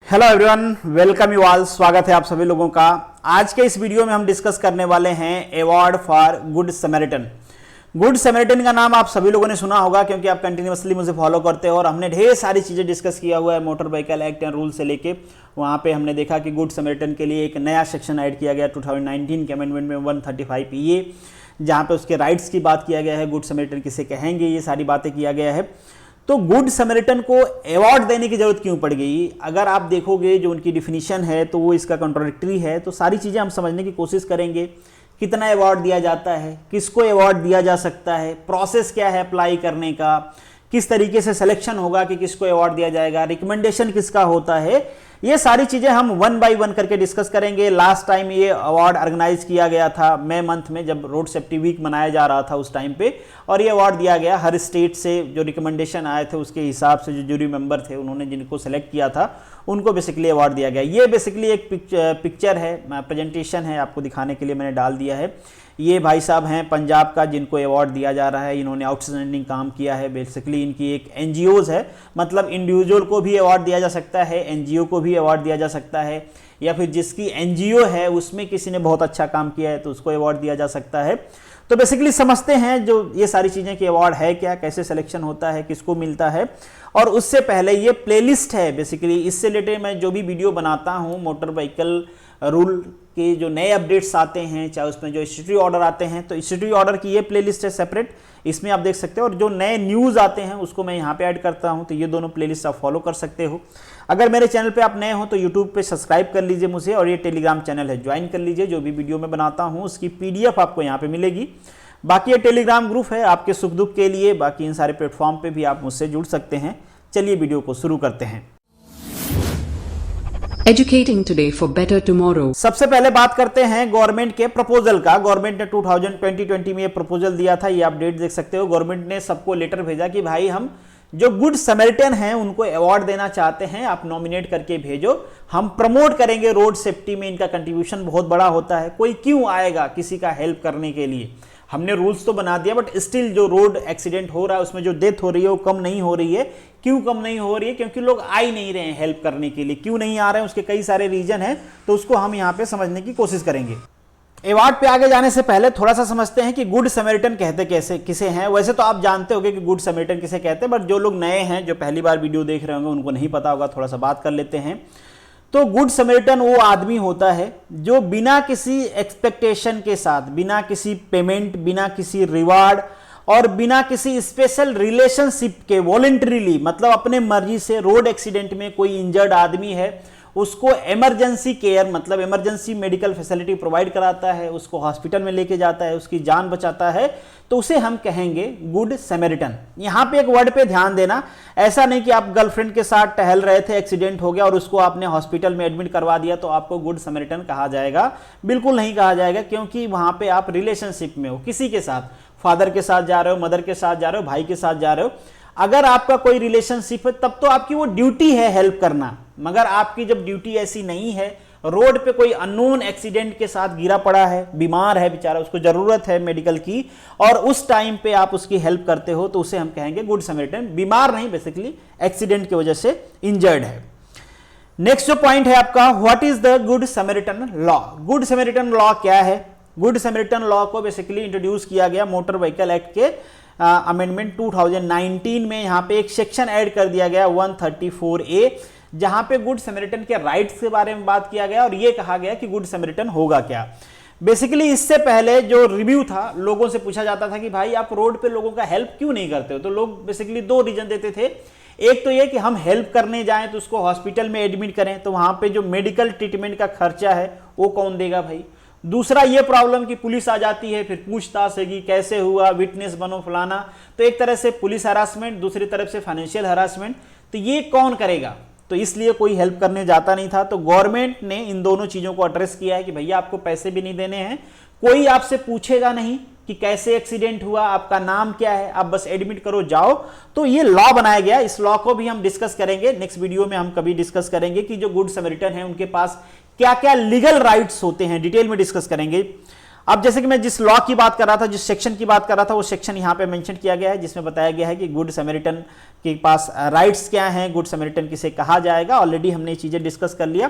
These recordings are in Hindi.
Hello everyone, welcome you all. स्वागत है आप सभी लोगों का। आज के इस वीडियो में हम डिस्कस करने वाले हैं award for good Samaritan. Good Samaritan का नाम आप सभी लोगों ने सुना होगा क्योंकि आप कंटिन्यूअसली मुझे फॉलो करते हो और हमने ढेर सारी चीज़ें डिस्कस किया हुआ है motor vehicle act and rule से लेके। वहाँ पे हमने देखा कि गुड समैरिटन के लिए एक नया सेक्शन ऐड किया गया 2019 के अमेंडमेंट में 135 जहाँ पे उसके राइट्स की बात किया गया है, गुड समैरिटन किसे कहेंगे, ये सारी बातें किया गया है। तो गुड समैरिटन को अवार्ड देने की जरूरत क्यों पड़ गई? अगर आप देखोगे जो उनकी डिफिनीशन है तो वो इसका कॉन्ट्राडिक्टरी है। तो सारी चीज़ें हम समझने की कोशिश करेंगे। कितना अवार्ड दिया जाता है, किसको अवार्ड दिया जा सकता है, प्रोसेस क्या है अप्लाई करने का, किस तरीके से सिलेक्शन होगा कि किसको अवार्ड दिया जाएगा, रिकमेंडेशन किसका होता है, ये सारी चीजें हम वन बाय वन करके डिस्कस करेंगे। लास्ट टाइम ये अवार्ड ऑर्गेनाइज किया गया था मई मंथ में, जब रोड सेफ्टी वीक मनाया जा रहा था उस टाइम पे, और ये अवार्ड दिया गया हर स्टेट से। जो रिकमेंडेशन आए थे उसके हिसाब से जो जूरी मेंबर थे उन्होंने जिनको सेलेक्ट किया था उनको बेसिकली अवार्ड दिया गया। ये बेसिकली एक पिक्चर है, प्रेजेंटेशन है, आपको दिखाने के लिए मैंने डाल दिया है। ये भाई साहब हैं पंजाब का जिनको अवार्ड दिया जा रहा है। इन्होंने आउटस्टैंडिंग काम किया है। बेसिकली इनकी एक एनजीओज है, मतलब इंडिविजुअल को भी अवार्ड दिया जा सकता है, एनजीओ को भी अवार्ड दिया जा सकता है, या फिर जिसकी एनजीओ है उसमें किसी ने बहुत अच्छा काम किया है तो उसको अवार्ड दिया जा सकता है। तो बेसिकली समझते हैं जो ये सारी चीज़ें कि अवार्ड है क्या, कैसे सिलेक्शन होता है, किसको मिलता है। और उससे पहले ये प्लेलिस्ट है बेसिकली, इससे रिलेटेड मैं जो भी वीडियो बनाता हूँ मोटर व्हीकल रूल के जो नए अपडेट्स आते हैं, चाहे उसमें जो स्टैट्यूटरी ऑर्डर आते हैं, तो स्टैट्यूटरी ऑर्डर की ये प्लेलिस्ट है सेपरेट, इसमें आप देख सकते हो। और जो नए न्यूज़ आते हैं उसको मैं यहाँ पे ऐड करता हूँ, तो ये दोनों प्लेलिस्ट आप फॉलो कर सकते हो। अगर मेरे चैनल पे आप नए हो तो यूट्यूब पे सब्सक्राइब कर लीजिए मुझे, और ये टेलीग्राम चैनल है ज्वाइन कर लीजिए। जो भी वीडियो मैं बनाता हूँ उसकी पीडीएफ आपको यहाँ पे मिलेगी। बाकी ये टेलीग्राम ग्रुप है आपके सुख दुख के लिए। बाकी इन सारे प्लेटफॉर्म पे भी आप मुझसे जुड़ सकते हैं। चलिए वीडियो को शुरू करते हैं। Educating today for better tomorrow। सबसे पहले बात करते हैं गवर्नमेंट के प्रपोजल का। गवर्नमेंट ने 2020 में ये प्रपोजल दिया था, ये अपडेट देख सकते हो। गवर्नमेंट ने सबको लेटर भेजा कि भाई हम जो गुड समैरिटन हैं उनको अवार्ड देना चाहते हैं, आप नॉमिनेट करके भेजो, हम प्रमोट करेंगे रोड सेफ्टी में। इनका कंट्रीब्यूशन बहुत बड़ा होता है। कोई क्यों आएगा किसी का हेल्प करने के लिए? हमने रूल्स तो बना दिया बट स्टिल जो रोड एक्सीडेंट हो रहा है उसमें जो डेथ हो रही है वो कम नहीं हो रही है। क्यों कम नहीं हो रही है? क्योंकि लोग आ ही नहीं रहे हैं हेल्प करने के लिए। क्यों नहीं आ रहे हैं उसके कई सारे रीजन हैं, तो उसको हम यहाँ पे समझने की कोशिश करेंगे। अवार्ड पे आगे जाने से पहले थोड़ा सा समझते हैं कि गुड समैरिटन कहते कैसे किसे हैं। वैसे तो आप जानते होंगे कि गुड समैरिटन किसे कहते हैं, बट जो लोग नए हैं, जो पहली बार वीडियो देख रहे होंगे, उनको नहीं पता होगा। थोड़ा सा बात कर लेते हैं। तो गुड समैरिटन वो आदमी होता है जो बिना किसी एक्सपेक्टेशन के साथ, बिना किसी पेमेंट, बिना किसी रिवार्ड और बिना किसी स्पेशल रिलेशनशिप के वॉलंटरीली, मतलब अपने मर्जी से, रोड एक्सीडेंट में कोई इंजर्ड आदमी है उसको इमरजेंसी केयर, मतलब इमरजेंसी मेडिकल फैसिलिटी प्रोवाइड कराता है, उसको हॉस्पिटल में लेके जाता है, उसकी जान बचाता है, तो उसे हम कहेंगे गुड समैरिटन। यहां पे एक वर्ड पे ध्यान देना, ऐसा नहीं कि आप गर्लफ्रेंड के साथ टहल रहे थे, एक्सीडेंट हो गया और उसको आपने हॉस्पिटल में एडमिट करवा दिया तो आपको गुड समैरिटन कहा जाएगा? बिल्कुल नहीं कहा जाएगा, क्योंकि वहां पे आप रिलेशनशिप में हो किसी के साथ। फादर के साथ जा रहे हो, मदर के साथ जा रहे हो, भाई के साथ जा रहे हो, अगर आपका कोई रिलेशनशिप है तब तो आपकी वो ड्यूटी है हेल्प करना। मगर आपकी जब ड्यूटी ऐसी नहीं है, रोड पे कोई अननोन एक्सीडेंट के साथ गिरा पड़ा है, बीमार है बेचारा, उसको जरूरत है मेडिकल की, और उस टाइम पे आप उसकी हेल्प करते हो, तो उसे हम कहेंगे गुड समैरिटन। बीमार नहीं, बेसिकली एक्सीडेंट की वजह से इंजर्ड है। नेक्स्ट जो पॉइंट है आपका, what is the good Samaritan law? Good Samaritan law क्या है? गुड समैरिटन लॉ को बेसिकली इंट्रोड्यूस किया गया मोटर व्हीकल एक्ट के अमेंडमेंट 2019 में। यहाँ पे एक सेक्शन ऐड कर दिया गया 134A, जहां पे गुड समैरिटन के राइट्स के बारे में बात किया गया और ये कहा गया कि गुड समैरिटन होगा क्या। बेसिकली इससे पहले जो रिव्यू था, लोगों से पूछा जाता था कि भाई आप रोड पे लोगों का हेल्प क्यों नहीं करते हो? तो लोग बेसिकली दो रीजन देते थे। एक तो ये कि हम हेल्प करने जाएं तो उसको हॉस्पिटल में एडमिट करें, तो वहां पे जो मेडिकल ट्रीटमेंट का खर्चा है वो कौन देगा भाई? दूसरा ये प्रॉब्लम कि पुलिस आ जाती है, फिर पूछताछ है कि कैसे हुआ, विटनेस बनो, फलाना। तो एक तरह से पुलिस हरासमेंट, दूसरी तरफ से फाइनेंशियल हरासमेंट, तो ये कौन करेगा? तो इसलिए कोई हेल्प करने जाता नहीं था। तो गवर्नमेंट ने इन दोनों चीजों को एड्रेस किया है कि भैया आपको पैसे भी नहीं देने हैं, कोई आपसे पूछेगा नहीं कि कैसे एक्सीडेंट हुआ, आपका नाम क्या है, आप बस एडमिट करो जाओ। तो ये लॉ बनाया गया। इस लॉ को भी हम डिस्कस करेंगे नेक्स्ट वीडियो में। हम कभी डिस्कस करेंगे कि जो गुड समैरिटन है उनके पास क्या क्या लीगल राइट्स होते हैं, डिटेल में डिस्कस करेंगे। अब जैसे कि मैं जिस लॉ की बात कर रहा था, जिस सेक्शन की बात कर रहा था, वो सेक्शन यहाँ पे मेंशन किया गया है, जिसमें बताया गया है कि गुड समरिटन के पास राइट्स क्या हैं, गुड समरिटन किसे कहा जाएगा। ऑलरेडी हमने ये चीजें डिस्कस कर लिया।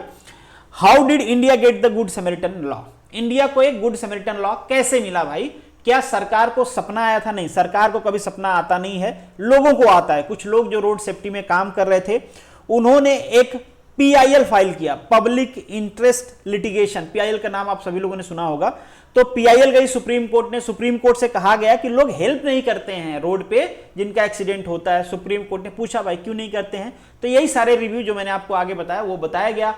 How did India get the good Samaritan law? India को एक गुड समरिटन लॉ कैसे मिला भाई? क्या सरकार को सपना आया था? नहीं, सरकार को कभी सपना आता नहीं है, लोगों को आता है। कुछ लोग जो रोड सेफ्टी में काम कर रहे थे, उन्होंने एक PIL फाइल किया, पब्लिक इंटरेस्ट लिटिगेशन। PIL का नाम आप सभी लोगों ने सुना होगा। तो PIL गई सुप्रीम कोर्ट ने, सुप्रीम कोर्ट से कहा गया कि लोग हेल्प नहीं करते हैं रोड पे जिनका एक्सीडेंट होता है। सुप्रीम कोर्ट ने पूछा भाई क्यों नहीं करते हैं, तो यही सारे रिव्यू जो मैंने आपको आगे बताया वो बताया गया।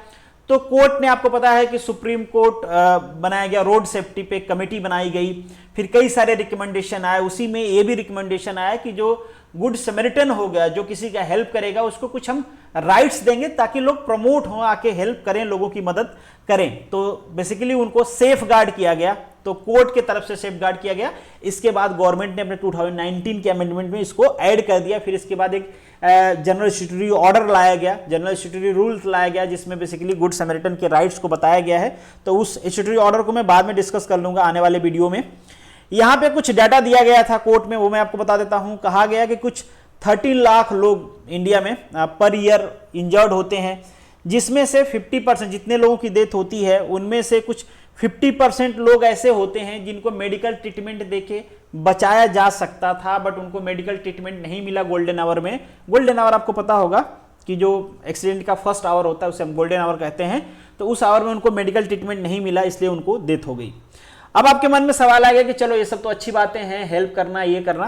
तो कोर्ट ने, आपको पता है कि सुप्रीम कोर्ट बनाया गया, रोड सेफ्टी पे कमेटी बनाई गई, फिर कई सारे रिकमेंडेशन आए। उसी में ये भी रिकमेंडेशन आया कि जो गुड समरिटन हो गया, जो किसी का हेल्प करेगा, उसको कुछ हम राइट्स देंगे ताकि लोग प्रमोट हो, आके हेल्प करें, लोगों की मदद करें। तो बेसिकली उनको सेफ गार्ड किया गया, तो कोर्ट के तरफ से सेफ गार्ड किया गया। इसके बाद गवर्नमेंट ने अपने 2019 के अमेंडमेंट में इसको ऐड कर दिया। फिर इसके बाद एक जनरल स्टैट्यूटरी ऑर्डर लाया गया, जनरल स्टैट्यूटरी रूल्स लाया गया, जिसमें बेसिकली गुड समरिटन के राइट्स को बताया गया है। तो उस स्टैट्यूटरी ऑर्डर को मैं बाद में डिस्कस कर लूंगा आने वाले वीडियो में। यहां पे कुछ डाटा दिया गया था कोर्ट में, वो मैं आपको बता देता हूं। कहा गया कि कुछ 13 लाख लोग इंडिया में पर ईयर इंजर्ड होते हैं, जिसमें से 50% जितने लोगों की डेथ होती है, उनमें से कुछ 50% लोग ऐसे होते हैं जिनको मेडिकल ट्रीटमेंट देके बचाया जा सकता था, बट उनको मेडिकल ट्रीटमेंट नहीं मिला गोल्डन आवर में। गोल्डन आवर आपको पता होगा कि जो एक्सीडेंट का फर्स्ट आवर होता है उसे हम गोल्डन आवर कहते हैं। तो उस आवर में उनको मेडिकल ट्रीटमेंट नहीं मिला, इसलिए उनको डेथ हो गई। अब आपके मन में सवाल आ गया कि चलो ये सब तो अच्छी बातें हैं, हेल्प करना, ये करना,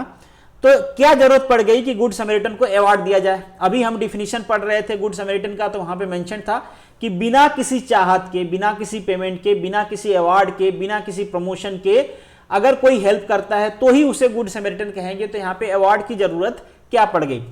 तो क्या जरूरत पड़ गई कि गुड समरिटन को अवार्ड दिया जाए? अभी हम डिफिनीशन पढ़ रहे थे गुड समरिटन का, तो वहां पे मेंशन था कि बिना किसी चाहत के, बिना किसी पेमेंट के, बिना किसी अवार्ड के, बिना किसी प्रमोशन के अगर कोई हेल्प करता है तो ही उसे गुड समरिटन कहेंगे। तो यहाँ पे अवार्ड की जरूरत क्या पड़ गई?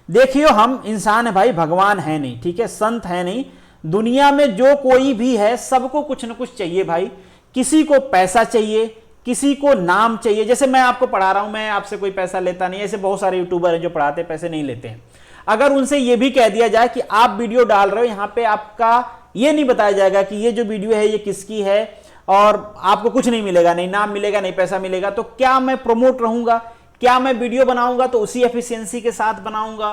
देखियो, हम इंसान है भाई, भगवान है नहीं, ठीक है, संत है नहीं। दुनिया में जो कोई भी है, सबको कुछ ना कुछ चाहिए भाई। किसी को पैसा चाहिए, किसी को नाम चाहिए। जैसे मैं आपको पढ़ा रहा हूं, मैं आपसे कोई पैसा लेता नहीं, ऐसे बहुत सारे यूट्यूबर हैं जो पढ़ाते पैसे नहीं लेते हैं। अगर उनसे यह भी कह दिया जाए कि आप वीडियो डाल रहे हो, यहां पे आपका ये नहीं बताया जाएगा कि ये जो वीडियो है ये किसकी है, और आपको कुछ नहीं मिलेगा, नहीं नाम मिलेगा, नहीं पैसा मिलेगा, तो क्या मैं प्रमोट रहूंगा? क्या मैं वीडियो बनाऊंगा तो उसी एफिशिएंसी के साथ बनाऊंगा?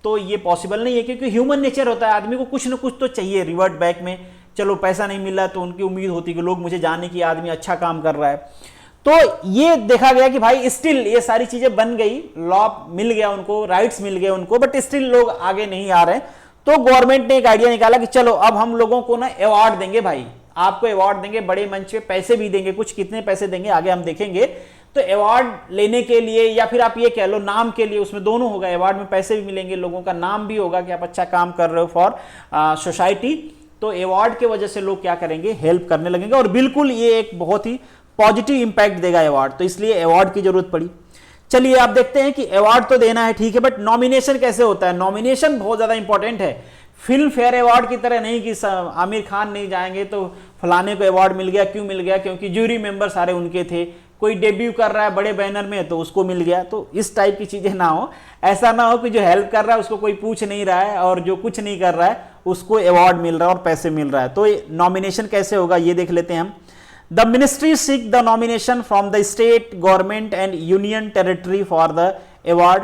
तो ये पॉसिबल नहीं है, क्योंकि ह्यूमन नेचर होता है, आदमी को कुछ ना कुछ तो चाहिए रिवर्ट बैक में। चलो पैसा नहीं मिल रहा है तो उनकी उम्मीद होती है कि लोग मुझे जाने की आदमी अच्छा काम कर रहा है। तो ये देखा गया कि भाई स्टिल ये सारी चीजें बन गई, लॉ मिल गया उनको, राइट्स मिल गए उनको, बट स्टिल लोग आगे नहीं आ रहे। तो गवर्नमेंट ने एक आइडिया निकाला कि चलो अब हम लोगों को ना अवार्ड देंगे भाई, आपको अवार्ड देंगे, बड़े मंच पे पैसे भी देंगे, कुछ कितने पैसे देंगे आगे हम देखेंगे। तो अवार्ड लेने के लिए, या फिर आप ये कह लो नाम के लिए, उसमें दोनों होगा, अवार्ड में पैसे भी मिलेंगे, लोगों का नाम भी होगा कि आप अच्छा काम कर रहे हो फॉर सोसाइटी। तो अवार्ड के वजह से लोग क्या करेंगे, हेल्प करने लगेंगे, और बिल्कुल ये एक बहुत ही पॉजिटिव इंपैक्ट देगा अवार्ड, तो इसलिए अवार्ड की जरूरत पड़ी। चलिए आप देखते हैं कि अवार्ड तो देना है, ठीक है, बट नॉमिनेशन कैसे होता है? नॉमिनेशन बहुत ज्यादा इंपॉर्टेंट है। फिल्म फेयर अवार्ड की तरह नहीं कि आमिर खान नहीं जाएंगे तो फलाने को अवार्ड मिल गया। क्यों मिल गया? क्योंकि जूरी मेंबर सारे उनके थे। कोई डेब्यू कर रहा है बड़े बैनर में तो उसको मिल गया। तो इस टाइप की चीजें ना हो, ऐसा ना हो कि जो हेल्प कर रहा है उसको कोई पूछ नहीं रहा है, और जो कुछ नहीं कर रहा है उसको अवार्ड मिल रहा है और पैसे मिल रहा है। तो नॉमिनेशन कैसे होगा ये देख लेते हैं हम। The ministry seek the nomination from the state government and union territory for the award.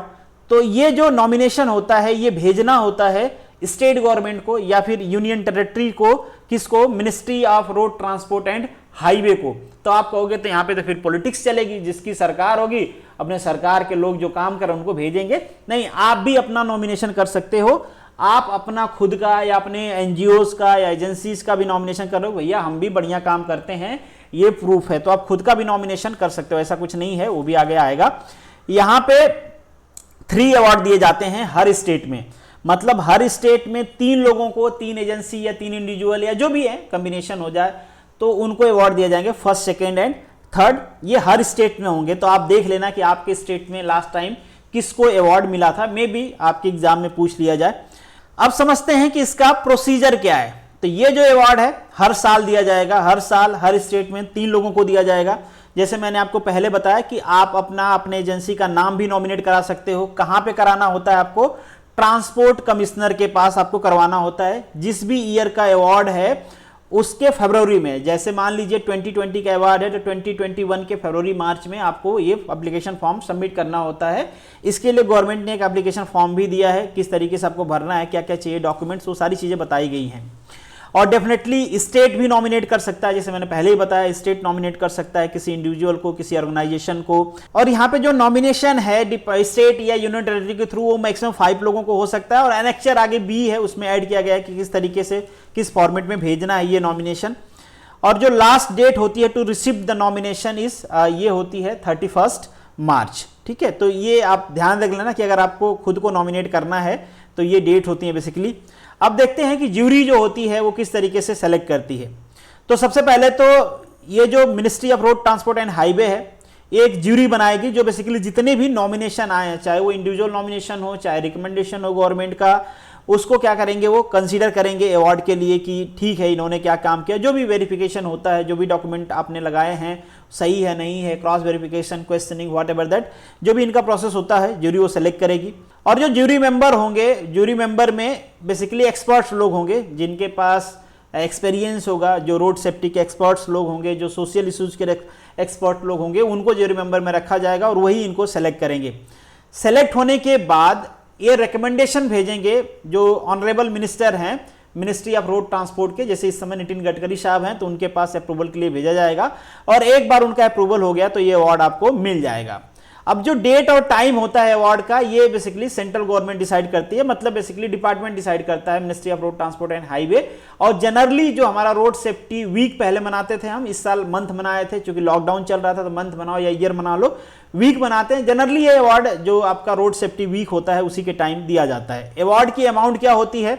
तो ये जो नॉमिनेशन होता है ये भेजना होता है स्टेट गवर्नमेंट को या फिर यूनियन टेरिटरी को। किसको? Ministry of road transport and highway को। तो आप कहोगे तो यहाँ पे तो फिर पॉलिटिक्स चलेगी, जिसकी सरकार होगी अपने सरकार के लोग जो काम कर उनको भेजेंगे। नहीं, आप भी अपना नॉमिनेशन कर सकते हो। आप अपना खुद का या अपने एनजीओज का या एजेंसीज का भी नॉमिनेशन करो, भैया हम भी बढ़िया काम करते हैं, ये प्रूफ है। तो आप खुद का भी नॉमिनेशन कर सकते हो, ऐसा कुछ नहीं है, वो भी आगे आएगा। यहाँ पे 3 अवार्ड दिए जाते हैं हर स्टेट में, मतलब हर स्टेट में 3 लोगों को, 3 एजेंसी या 3 इंडिविजुअल या जो भी है कॉम्बिनेशन हो जाए तो उनको अवार्ड दिया जाएंगे, फर्स्ट, सेकेंड एंड थर्ड। ये हर स्टेट में होंगे। तो आप देख लेना कि आपके स्टेट में लास्ट टाइम किसको अवार्ड मिला था, मे बी आपके एग्जाम में पूछ लिया जाए। अब समझते हैं कि इसका प्रोसीजर क्या है। तो ये जो अवार्ड है हर साल दिया जाएगा, हर साल हर स्टेट में 3 लोगों को दिया जाएगा। जैसे मैंने आपको पहले बताया कि आप अपने एजेंसी का नाम भी नॉमिनेट करा सकते हो। कहां पे कराना होता है आपको? ट्रांसपोर्ट कमिश्नर के पास आपको करवाना होता है। जिस भी ईयर का अवार्ड है उसके फरवरी में, जैसे मान लीजिए 2020 का अवार्ड है तो 2021 के फरवरी मार्च में आपको ये एप्लीकेशन फॉर्म सबमिट करना होता है। इसके लिए गवर्नमेंट ने एक एप्लीकेशन फॉर्म भी दिया है, किस तरीके से आपको भरना है, क्या क्या चाहिए डॉक्यूमेंट्स, वो सारी चीज़ें बताई गई हैं। और डेफिनेटली स्टेट भी नॉमिनेट कर सकता है, जैसे मैंने पहले ही बताया, स्टेट नॉमिनेट कर सकता है किसी इंडिविजुअल को, किसी ऑर्गेनाइजेशन को। और यहाँ पे जो नॉमिनेशन है स्टेट या यूनियन टेरिटरी के थ्रू, वो मैक्सिमम 5 लोगों को हो सकता है। और एनेक्चर आगे बी है, उसमें ऐड किया गया है कि किस तरीके से, किस फॉर्मेट में भेजना है ये नॉमिनेशन। और जो लास्ट डेट होती है to receive the nomination is, ये होती है 31 मार्च। ठीक है, तो ये आप ध्यान रख लेना कि अगर आपको खुद को नॉमिनेट करना है तो ये डेट होती है बेसिकली। अब देखते हैं कि ज्यूरी जो होती है वो किस तरीके से सेलेक्ट करती है। तो सबसे पहले तो ये जो ministry of road transport and highway है, एक ज्यूरी बनाएगी जो बेसिकली जितने भी नॉमिनेशन आए हैं, चाहे वो इंडिविजुअल नॉमिनेशन हो, चाहे रिकमेंडेशन हो गवर्नमेंट का, उसको क्या करेंगे, वो कंसीडर करेंगे अवार्ड के लिए कि ठीक है इन्होंने क्या काम किया। जो भी वेरिफिकेशन होता है, जो भी डॉक्यूमेंट आपने लगाए हैं सही है नहीं है, cross verification, questioning, what ever that, जो भी इनका प्रोसेस होता है ज्यूरी वो सेलेक्ट करेगी। और जो ज्यूरी मेंबर होंगे, ज्यूरी मेंबर में बेसिकली एक्सपर्ट्स लोग होंगे जिनके पास एक्सपीरियंस होगा, जो रोड सेफ्टी के एक्सपर्ट्स लोग होंगे, जो सोशल इश्यूज के एक्सपर्ट लोग होंगे, उनको ज्यूरी मेंबर में रखा जाएगा और वही इनको सेलेक्ट करेंगे। सेलेक्ट होने के बाद ये रिकमेंडेशन भेजेंगे जो ऑनरेबल मिनिस्टर हैं मिनिस्ट्री ऑफ रोड ट्रांसपोर्ट के, जैसे इस समय नितिन गडकरी साहब हैं, तो उनके पास अप्रूवल के लिए भेजा जाएगा। और एक बार उनका अप्रूवल हो गया तो ये अवार्ड आपको मिल जाएगा। अब जो डेट और टाइम होता है अवार्ड का, ये बेसिकली सेंट्रल गवर्नमेंट डिसाइड करती है, मतलब बेसिकली डिपार्टमेंट डिसाइड करता है, ministry of road transport and highway. और जनरली जो हमारा रोड सेफ्टी वीक पहले मनाते थे हम, इस साल मंथ मनाए थे, क्योंकि लॉकडाउन चल रहा था तो मंथ मनाओ या ईयर मना लो, वीक बनाते हैं। जनरली ये अवार्ड जो आपका रोड सेफ्टी वीक होता है उसी के टाइम दिया जाता है। अवार्ड की अमाउंट क्या होती है,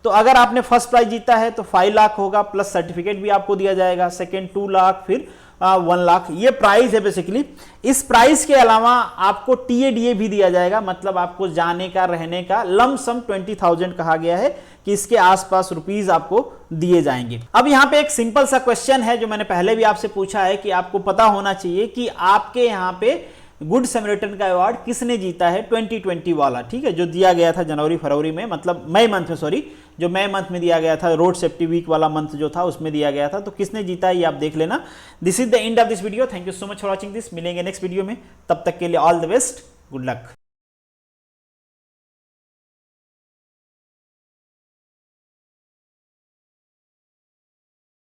तो अगर आपने फर्स्ट प्राइज जीता है तो 5 लाख होगा, प्लस सर्टिफिकेट भी आपको दिया जाएगा, सेकेंड 2 लाख, फिर 1 लाख, ये प्राइस है बेसिकली। इस प्राइस के अलावा आपको TADA भी दिया जाएगा, मतलब आपको जाने का, रहने का लमसम 20,000 कहा गया है कि इसके आसपास रुपीस आपको दिए जाएंगे। अब यहाँ पे एक सिंपल सा क्वेश्चन है जो मैंने पहले भी आपसे पूछा है कि आपको पता होना चाहिए कि आपके यहाँ पे गुड समरिटन का अवार्ड किसने जीता है 2020 वाला। ठीक है, जो दिया गया था जनवरी फरवरी में, मतलब मई मंथ में, सॉरी, जो मई मंथ में दिया गया था, रोड सेफ्टी वीक वाला मंथ जो था उसमें दिया गया था, तो किसने जीता है ये आप देख लेना। This is the end of this video. Thank you so much for watching this. मिलेंगे नेक्स्ट वीडियो में, तब तक के लिए all the best, good luck.